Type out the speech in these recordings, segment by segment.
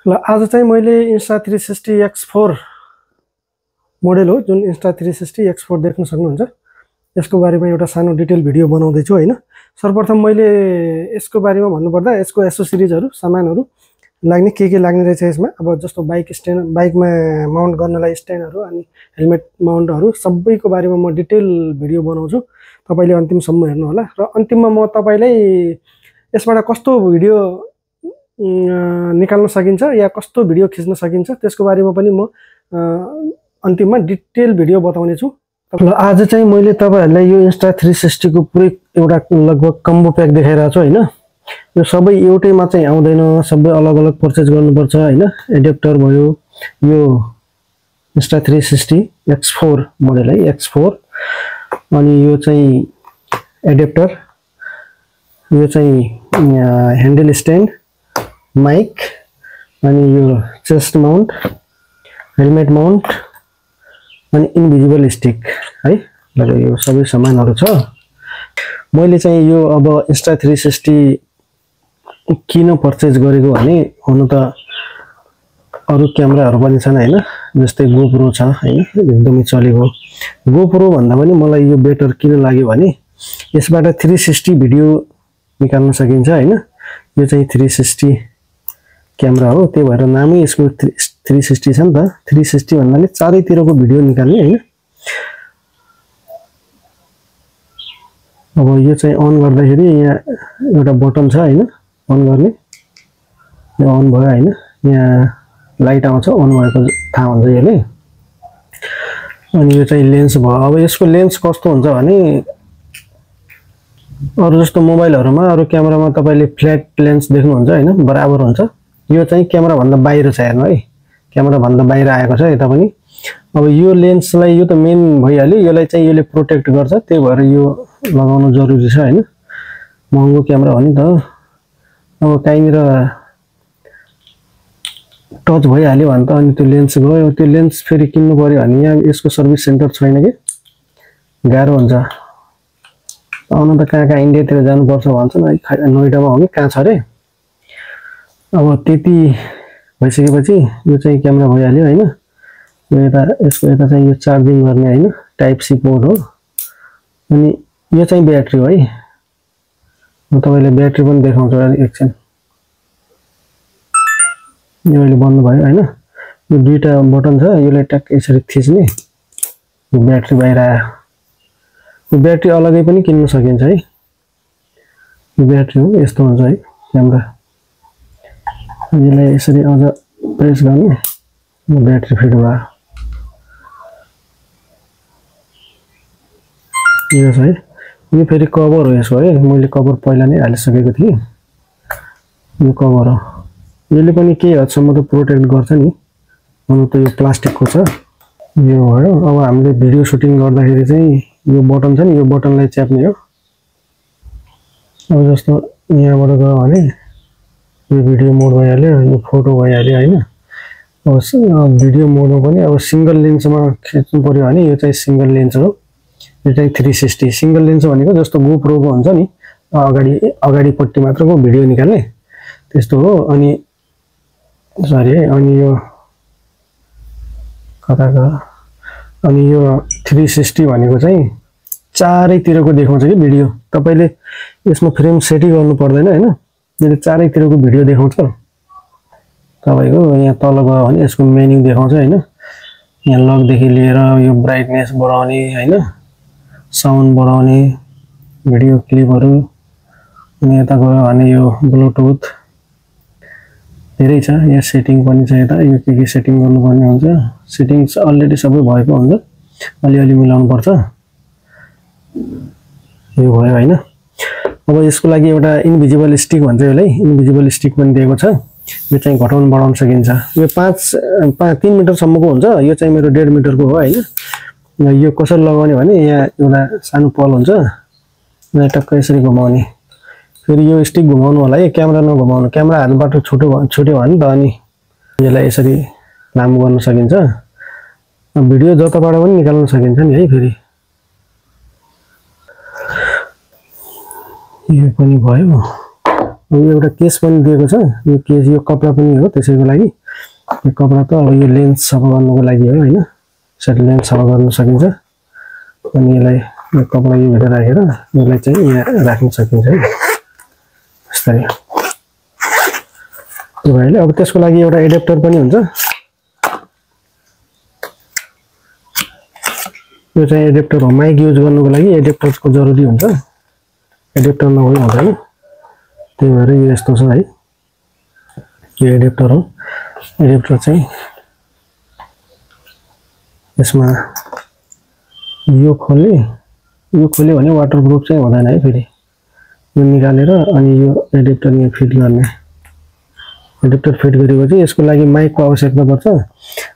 ल आज चाहिँ मैले Insta360 X4 मोडल हो जुन Insta360 X4 देख्न सक्नुहुन्छ। यसको बारेमा एउटा सानो डिटेल भिडियो बनाउँदै छु हैन। सर्वप्रथम मैले यसको बारेमा भन्नुपर्दा यसको एसेसरिजहरु सामानहरु लाग्ने के लाग्ने रहेछ यसमा। अब जस्तो बाइक स्ट्यान्ड बाइकमा माउन्ट गर्नलाई स्ट्यान्डहरु अनि हेलमेट माउन्टहरु सबैको बारेमा म डिटेल भिडियो बनाउँछु। तपाईले अन्तिमसम्म हेर्नु होला र अन्तिममा म तपाईलाई यसबाट कस्तो भिडियो निकाल्न सकिन्छ या कस्तो भिडियो खिच्न सकिन्छ त्यसको बारेमा पनि म अन्तिममा डिटेल भिडियो बताउने छु। ल आज चाहिँ मैले तपाईहरुलाई यो Insta360 को पुरै एउटा लगभग कम्बो प्याक देखाइरहेको छु हैन। यो सबै एउटैमा चाहिँ आउँदैन, सबै अलग अलग पर्चेज गर्नुपर्छ हैन। एडाप्टर भयो, यो Insta360 X4 मोडल है X4, अनि यो चाहिँ एडाप्टर, यो चाहिँ ह्यान्डल स्ट्यान्ड, माइक, अनि यो चेस्ट माउन्ट, हेलमेट माउन्ट, अनि इन्भिजिबल स्टिक है। ल यो सबै सामानहरु छ। मैले चाहिँ यो अब Insta360 किन पर्चेज गरेको भने हुन त अरु क्यामेराहरु पनि छन् हैन, जस्तै GoPro छ हैन, एकदमै चलेको। GoPro भन्दा पनि मलाई यो बेटर किन लाग्यो भने यसबाट 360 भिडियो निकाल्न सकिन्छ हैन। यो चाहिँ 360 क्यामेरा हो, त्यही भएर नामै यसको 360 छ नि त। 360 भन्नाले चारैतिरको भिडियो निकाल्ने हैन। अब यो चाहिँ अन गर्दाखेरि यहाँ एउटा बटन छ हैन, अन गर्ने। यो अन भयो हैन, यहाँ लाइट आउँछ, अन भएको थाहा हुन्छ यसले। अनि यो चाहिँ लेन्स भयो। अब यसको लेन्स कस्तो हुन्छ भने अरु जस्तो मोबाइलहरुमा अरु क्यामेरामा तपाईले फ्ल्याट लेन्स देख्नुहुन्छ हैन, बराबर हुन्छ। यो चाहिँ क्यामेरा भन्दा बाहिर छ, हेर्नु है, क्यामेरा भन्दा बाहिर आएको छ यता पनि। अब यो लेन्सलाई यो त मेन भइहाल्यो, यसलाई चाहिँ यसले प्रोटेक्ट गर्छ, त्यही भएर यो लगाउनु जरुरी छ हैन। महँगो क्यामेरा हो नि त। अब काहीँनिर टच भइहाल्यो भने त अनि त्यो लेन्स गयो। त्यो लेन्स फेरि किन्नु पर्यो भने यहाँ यसको सर्भिस सेन्टर छैन के, गाह्रो हुन्छ। आउन त कहाँ इन्डियातिर जानुपर्छ भन्छन्, नोइडामा हो कि कहाँ छ रे। अब त्यति भइसकेपछि यो चाहिँ क्यामेरा भइहाल्यो हैन। यो यता यसको यता चाहिँ यो चार्जिङ गर्ने हैन, टाइप सी पोर्ट हो। अनि यो चाहिँ ब्याट्री हो है। म तपाईलाई ब्याट्री पनि देखाउँछु एकछिन। यो अहिले बन्द भयो हैन। यो दुईटा बटन छ, यसलाई ट्याक यसरी थिच्ने, यो ब्याट्री बाहिर आयो। यो ब्याट्री अलगै पनि किन्न सकिन्छ है। यो ब्याट्री हो, यस्तो हुन्छ है क्यामेरा। यसलाई यसरी अझ प्रेस गर्ने, ब्याट्री फिट भयो। यो छ है। यो फेरि कभर हो यसको है, मैले कभर पहिला नै हालिसकेको थिएँ। यो कभर हो, यसले पनि केही हदसम्म त प्रोटेक्ट गर्छ नि। हुन त यो प्लास्टिकको छ। यो भयो। अब हामीले भिडियो सुटिङ गर्दाखेरि चाहिँ यो बटन छ नि, यो बटनलाई च्याप्ने हो। अब जस्तो यहाँबाट गयो भने यो भिडियो मोड भइहाल्यो, यो फोटो भइहाल्यो हैन। अब भिडियो मोडमा पनि अब सिंगल लेन्समा खिच्नु पर्यो भने यो चाहिँ सिंगल लेन्स हो। यो चाहिँ 360 सिंगल लेन्स भनेको जस्तो GoPro को हुन्छ नि, अगाडिपट्टि मात्रको भिडियो निकाल्ने त्यस्तो हो। अनि सरी है, अनि यो कताको, अनि यो 360 भनेको चाहिँ चारैतिरको देखाउँछ कि भिडियो। तपाईले यसमा फ्रेम सेट गर्नु पर्दैन हैन, यसले चारैतिरको भिडियो देखाउँछ। तपाईको यहाँ तल गयो भने यसको मेन्यु देखाउँछ हैन। यहाँ लक देखि लिएर यो ब्राइटनेस बढाउने हैन, साउन्ड बढाउने, भिडियो क्लिपहरु। अनि यता गयो भने यो ब्लुटुथ धेरै छ। यहाँ सेटिङ पनि छ, यता यो के सेटिङ गर्नुपर्ने हुन्छ। सेटिङ्स अलरेडी सबै भएको हुन्छ, अलिअलि मिलाउनु पर्छ। यो भयो हैन। अब यसको लागि एउटा इन्भिजिबल स्टिक भन्छ यसलाई, इन्भिजिबल स्टिक पनि दिएको छ। यो चाहिँ घटाउन बढाउन सकिन्छ। यो 3 मिटर सम्मको हुन्छ। यो चाहिँ मेरो 1.5 मिटरको हो हैन। यो कसरी लगाउने भने यहाँ एउटा सानो पल हुन्छ, यहाँ टक्क यसरी घुमाउने। फेरि यो स्टिक घुमाउनु होला है, क्यामेरा नघुमाउनु। क्यामेरा हातबाट छुट्यो भने त अनि यसलाई यसरी लामो गर्न सकिन्छ। भिडियो जताबाट पनि निकाल्न सकिन्छ नि है। फेरि यो पनि भयो। एउटा केस पनि दिएको छ। यो केस यो कपडा पनि हो, त्यसैको लागि यो कपडा त अब यो लेन्स सफा गर्नुको लागि हो हैन। यसरी लेन्स सफा गर्न सकिन्छ। अनि यसलाई यो कपडा यो भित्र राखेर यसलाई चाहिँ यहाँ राख्न सकिन्छ है यसरी। यो भइहाल्यो। अब त्यसको लागि एउटा एडेप्टर पनि हुन्छ। यो चाहिँ एडेप्टर हो, माइक युज गर्नुको लागि एडेप्टरको जरुरी हुन्छ। एडेप्टर नभए हुँदैन, त्यही भएर यो यस्तो छ है। यो एडेप्टर हो। एडेप्टर चाहिँ यसमा यो खोल्यो भने वाटरप्रुफ चाहिँ हुँदैन है। फेरि यो निकालेर अनि यो एडेप्टर यहाँ फिट गर्ने। एडेप्टर फिट गरेपछि यसको लागि माइकको आवश्यकता पर्छ।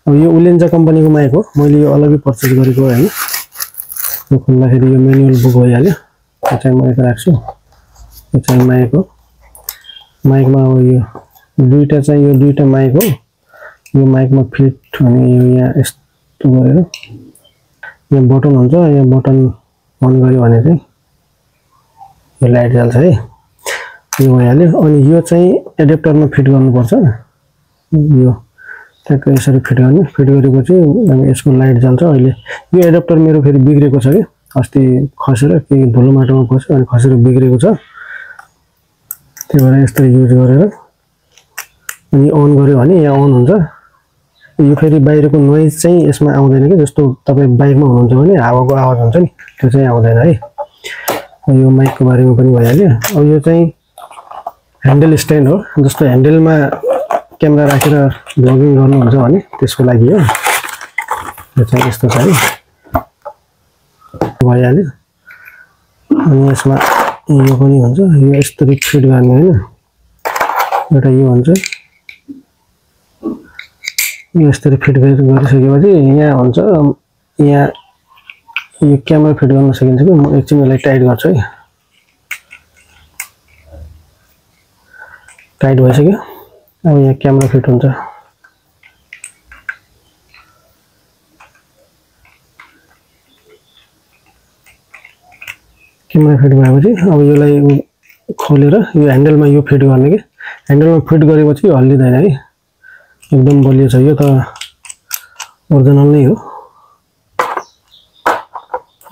अब यो उलेन्जा कम्पनीको माइक हो, मैले यो अलग्गै पर्चेस गरेको हो हैन। यो खोल्दाखेरि यो म्यानुअल बुक भइहाल्यो। यो चाहिँ म यता राख्छु। यो चाहिँ माइक हो। माइकमा अब यो दुईटा माइक हो। यो माइकमा फिट हुने यो यहाँ यस्तो गरेर यहाँ बटन हुन्छ। यहाँ बटन अन गर्यो भने चाहिँ यो लाइट जल्छ है। यो भइहाल्यो। अनि यो चाहिँ एडेप्टरमा फिट गर्नुपर्छ। यो ट्याक्क यसरी फिट गर्ने। फिट गरेपछि अनि यसको लाइट जल्छ। अहिले यो एडेप्टर मेरो फेरि बिग्रेको छ कि अस्ति खसेर के धुलो माटोमा पस्यो अनि खसेर बिग्रेको छ। त्यही भएर यस्तो युज गरेर अनि अन गर्यो भने यहाँ अन हुन्छ। यो फेरि बाहिरको नोइज चाहिँ यसमा आउँदैन कि, जस्तो तपाईँ बाइकमा हुनुहुन्छ भने हावाको आवाज हुन्छ नि, त्यो चाहिँ आउँदैन है। यो माइकको बारेमा पनि भइहाल्यो। अब यो चाहिँ ह्यान्डल स्ट्यान्ड हो। जस्तो ह्यान्डलमा क्यामेरा राखेर भ्लगिङ गर्नुहुन्छ भने त्यसको लागि हो। यो चाहिँ यस्तो छ है, भइहाल्यो। अनि यसमा यो पनि हुन्छ। यो यस्तो फिट गर्ने होइन। एउटा यो हुन्छ, यो यस्तरी फिट गरिसकेपछि यहाँ हुन्छ। यहाँ यो क्यामेरा फिट गर्न सकिन्छ कि। म एकछिन यसलाई टाइट गर्छु है। टाइट भइसक्यो। अब यहाँ क्यामेरा फिट हुन्छ। क्यामेरा फिट भएपछि अब यसलाई खोलेर यो ह्यान्डलमा यो फिट गर्ने कि। ह्यान्डलमा फिट गरेपछि यो हल्लिँदैन है, एकदम बलियो छ। यो त ओरिजिनल नै हो।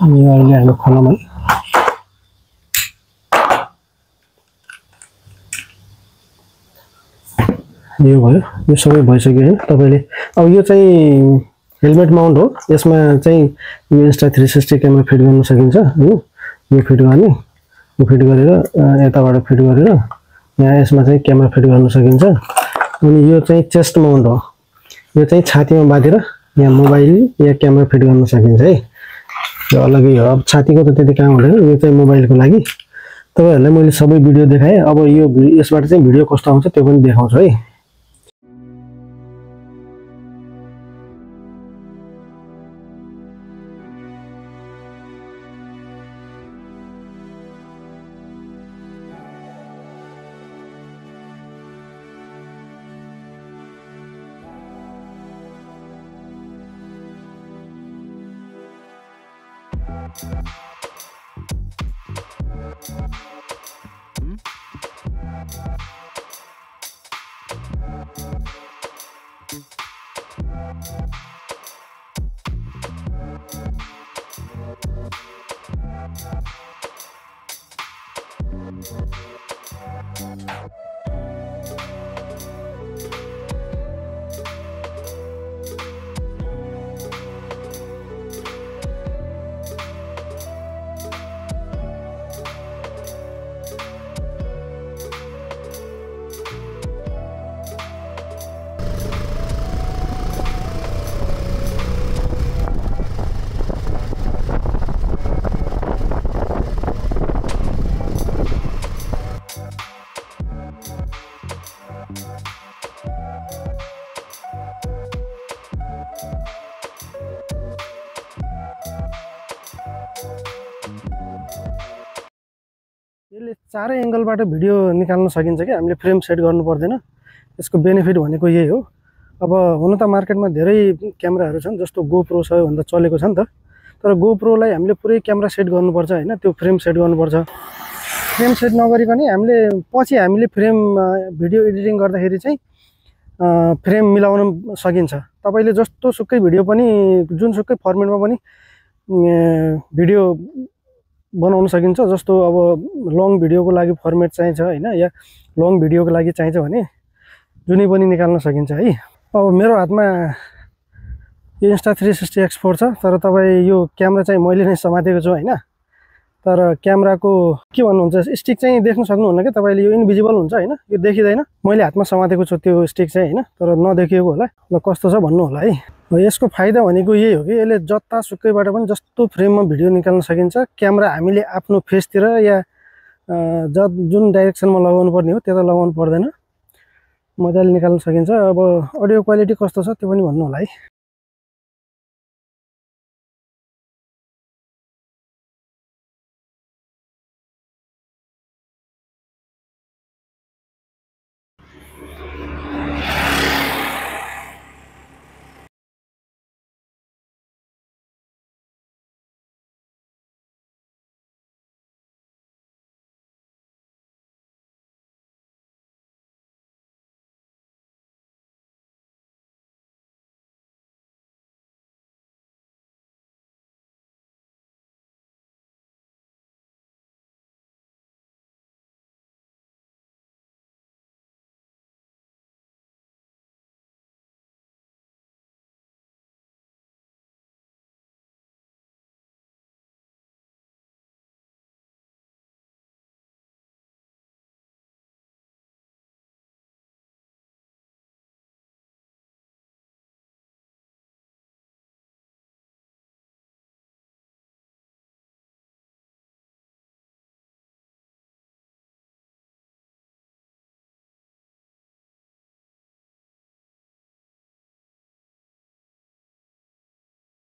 अनि यो अहिले हामी खोलौँ है। यो भयो। यो सबै भइसक्यो है तपाईँले। अब यो चाहिँ हेलमेट माउन्ट हो। यसमा चाहिँ यो Insta360 क्यामेरा फिट गर्न सकिन्छ हो। यो फिट गर्ने, यो फिट गरेर यताबाट फिट गरेर यहाँ यसमा चाहिँ क्यामेरा फिट गर्न सकिन्छ। अनि यो चाहिँ चेस्ट माउन्ट हो। यो चाहिँ छातीमा बाँधेर यहाँ मोबाइल या क्यामेरा फिट गर्न सकिन्छ है। यो अलग्गै हो। अब छातीको त त्यति काम हुँदैन। यो चाहिँ मोबाइलको लागि। तपाईँहरूलाई मैले सबै भिडियो देखाएँ। अब यो यसबाट चाहिँ भिडियो कस्तो आउँछ त्यो पनि देखाउँछु है। यसले चारै एंगलबाट भिडियो निकाल्न सकिन्छ कि हामीले फ्रेम सेट गर्नु पर्दैन। यसको बेनिफिट भनेको यही हो। अब हुन त मार्केटमा धेरै क्यामेराहरू छन्, जस्तो गोप्रो सबैभन्दा चलेको छ नि त। तर गोप्रोलाई हामीले पुरै क्यामेरा सेट गर्नुपर्छ हैन, त्यो फ्रेम सेट गर्नुपर्छ। फ्रेम सेट नगरिकन हामीले पछि हामीले फ्रेम भिडियो एडिटिङ गर्दाखेरि चाहिँ फ्रेम मिलाउन सकिन्छ। तपाईले जस्तो सुकै भिडियो पनि जुनसुकै फर्मेटमा पनि भिडियो बनाउन सकिन्छ। जस्तो अब लङ भिडियोको लागि फर्मेट चाहिन्छ हैन, या लङ भिडियोको लागि चाहिन्छ भने जुनै पनि निकाल्न सकिन्छ है। अब मेरो हातमा यो Insta360 X4 छ, तर तपाईँ यो क्यामेरा चाहिँ मैले नै समातेको छु हैन। तर क्यामेराको के भन्नुहुन्छ स्टिक चाहिँ देख्न सक्नुहुन्न के तपाईले, यो इन्भिजिबल हुन्छ हैन, यो देखिदैन। मैले हातमा समातेको छु त्यो स्टिक चाहिँ हैन, तर नदेखिएको होला। ल कस्तो छ भन्नु होला है। यसको फाइदा भनेको यही हो कि यसले जतासुकैबाट पनि जस्तो फ्रेममा भिडियो निकाल्न सकिन्छ। क्यामेरा हामीले आफ्नो फेसतिर या जुन डाइरेक्सनमा लगाउनु पर्ने हो त्यता लगाउनु पर्दैन, मजाले निकाल्न सकिन्छ। अब अडियो क्वालिटी कस्तो छ त्यो पनि भन्नु होला है।